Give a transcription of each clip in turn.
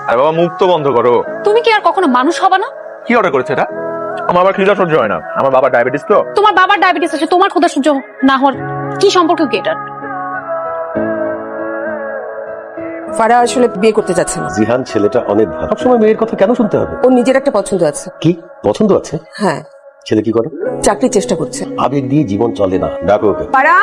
আরে বাবা মুখ তো বন্ধ করো। তুমি কি আর কখনো মানুষ হবে না? কি অর্ডার করেছে এটা? আমার আবার খিদা সহ্য হয় না, আমার বাবার ডায়াবেটিস তো। তোমার বাবার ডায়াবেটিস আছে, তোমার ক্ষুধা সহ্য না হওয়ার কি সম্পর্ক কি এটা? ফারা আসলে বিয়ে করতে যাচ্ছে না। জিহান ছেলেটা অনেক ভালো, সবসময় মেয়ের কথা কেন শুনতে হবে? ওর নিজের একটা পছন্দ আছে। কি পছন্দ আছে? হ্যাঁ, ছেলে কি করে? চাকরির চেষ্টা করছে। আবেগ দিয়ে জীবন চলে না, ডাকো ওকে। ফারা,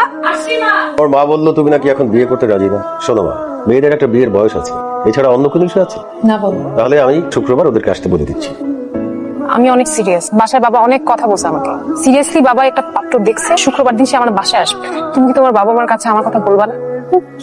ওর মা বললো তুমি নাকি এখন বিয়ে করতে রাজি না। শোনো মা, মেয়েদের একটা বিয়ের বয়স আছে, এছাড়া অন্য কোনো ইস্যু আছে? না বলো। তাহলে আমি শুক্রবার ওদেরকে আসতে বলে দিচ্ছি। আমি অনেক সিরিয়াস, বাসায় বাবা অনেক কথা বলছে আমাকে। সিরিয়াসলি বাবা একটা পাত্র দেখছে, শুক্রবার দিন সে আমার বাসায় আসবে। তুমি কি তোমার বাবা মার কাছে আমার কথা বলবা না?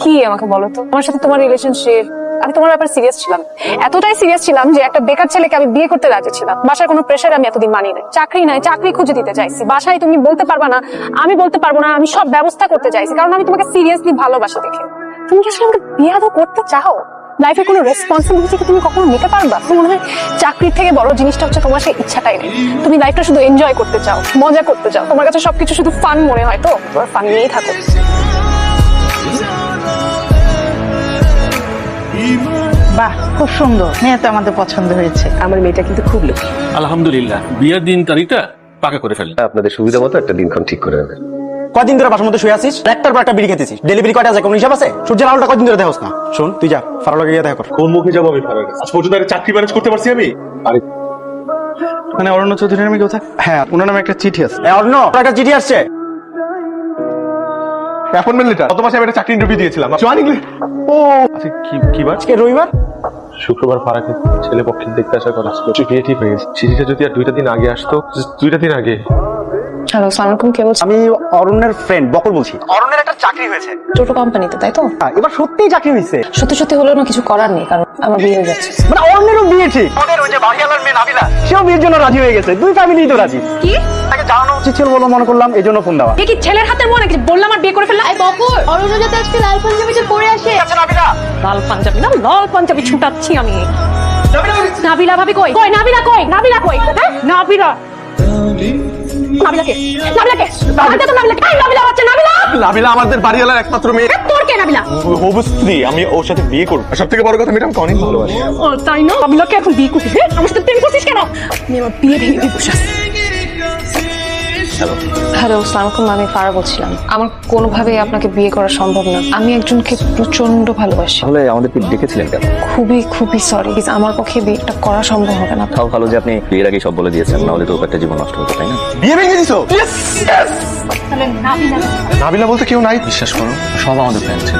কি আমাকে বলো তো, আমার সাথে তোমার রিলেশনশিপ, আমি তোমার ব্যাপারে সিরিয়াস ছিলাম, এতটাই সিরিয়াস ছিলাম যে একটা বেকার ছেলেকে আমি বিয়ে করতে রাজি ছিলাম। বাসার কোনো প্রেশার আমি এতদিন মানি নাই। চাকরি নাই, চাকরি খুঁজে দিতে চাইছি। বাসায় তুমি বলতে পারবা না, আমি বলতে পারবো না, আমি সব ব্যবস্থা করতে চাইছি, কারণ আমি তোমাকে সিরিয়াসলি ভালোবাসি দেখে। তুমি কি আসলে আমাকে বিয়ে আদৌ করতে চাও? লাইফে কোনো রেসপন্সিবিলিটি কি তুমি কখনো নিতে পারবা? তুমি মনে হয় চাকরির থেকে বড় জিনিসটা হচ্ছে তোমার সেই ইচ্ছাটাই নেই। তুমি লাইফটা শুধু এনজয় করতে চাও, মজা করতে চাও। তোমার কাছে সবকিছু শুধু ফান মনে হয়, তো তোমার ফান নিয়েই থাকো। বাহ, খুব সুন্দর মেয়ে তো আমাদের পছন্দ হয়েছে। আমার মেয়েটা কিন্তু খুব লক্ষ্মী। আলহামদুলিল্লাহ, বিয়ের দিন তারিখটা পাকা করে ফেলি। আপনাদের সুবিধা মতো একটা দিনক্ষণ ঠিক করে নেবেন। কয়দিন ধরে বাসার মধ্যে শুয়ে আছিস? একটার পর একটা বিড়ি খেতেছিস। ডেলিভারি কয়টা যায় কোনো হিসাব আছে? সূর্যের আলোটা কয়দিন ধরে দেখোস না? শোন, তুই যা ফারার লগে গিয়ে দেখা কর। কোন মুখে যাবো আমি ফারার কাছে? আজ পর্যন্ত একটা চাকরি ম্যানেজ করতে পারছি আমি? আরে মানে অরণ্য চৌধুরীর নামে কথা? হ্যাঁ, ওনার নামে একটা চিঠি আছে। অরণ্য, একটা চিঠি আসছে। Appointment letter. গত মাসে আমি একটা চাকরি ইন্টারভিউ দিয়েছিলাম, জয়েনিং। ও আচ্ছা, কি বার? আজকে রবিবার। শুক্রবার ফারাকে ছেলে পক্ষে দেখতে আসার কথা ছিল। বিয়ে ঠিক হয়ে গেছে। চিঠিটা যদি আর 2টা দিন আগে আসতো, 2টা দিন আগে। হ্যালো, আসসালামু আলাইকুম, কে বলছেন? আমি অরণ্যের ফ্রেন্ড বকর বলছি। অরণ্যের একটা চাকরি হয়েছে ছোট কোম্পানিতে, তাই তো? এবার সত্যিই চাকরি হয়েছে। সত্যি সত্যি হলেও না কিছু করার নেই, কারণ আমার বিয়ে হয়ে যাচ্ছে। মানে অরণ্যেরও বিয়ে ঠিক। ওদের ওই যে বাড়িওয়ালার মেয়ে নাবিলা, সেও বিয়ের জন্য রাজি হয়ে গেছে। দুই ফ্যামিলিই তো রাজি। কি? তাকে জানানো উচিত ছিল বলে মনে করলাম, এই জন্য ফোন দেওয়া। এ কি ছেলের হাতের মনে কি বললাম আর বিয়ে করে ফেললাম? এই বকুর, অরুণ যাতে আজকে লাল পাঞ্জাবিটা পরে আসে। আচ্ছা নাবিলা, লাল পাঞ্জাবি না, লাল পাঞ্জাবি ছুটাচ্ছি আমি। নাবিলা ভাবি কই? কই নাবিলা কই? নাবিলা কই? হ্যাঁ, নাবিলা। নাবিলাকে, নাবিলাকে, আনতে তো নাবিলাকে। এই নাবিলা বাচ্চা, নাবিলা। নাবিলা আমাদের বাড়িওয়ালার একমাত্র মেয়ে। তোর কে নাবিলা? হবু স্ত্রী, আমি ওর সাথে বিয়ে করব। সব থেকে বড় কথা, আমি আমাকে অনেক ভালোবাসি। ও তাই না? নাবিলাকে এখন বিয়ে করছিস? আমার সাথে প্রেম করছিস কেন? আমি আমার বিয়ে ভেঙে দিয়ে বসে আছি। হ্যালো, আসসালামু আলাইকুম, আমি ফারা বলছিলাম। আমার কোনোভাবেই আপনাকে বিয়ে করা সম্ভব না। আমি একজনকে প্রচন্ড ভালোবাসি। তাহলে আমাদেরকে ডেকেছিলেন কেন? খুবই খুবই সরি, আমার পক্ষে বিয়েটা করা সম্ভব হবে না। তাও ভালো যে আপনি বিয়ের আগে সব বলে দিয়েছেন, নাহলে তো একটা জীবন নষ্ট হতো, তাই না? বিয়ে ভেঙে দিছো? তাহলে নাবিলা। নাবিলা বলতে কেউ নাই? বিশ্বাস করো, সব আমাদের প্ল্যান ছিল।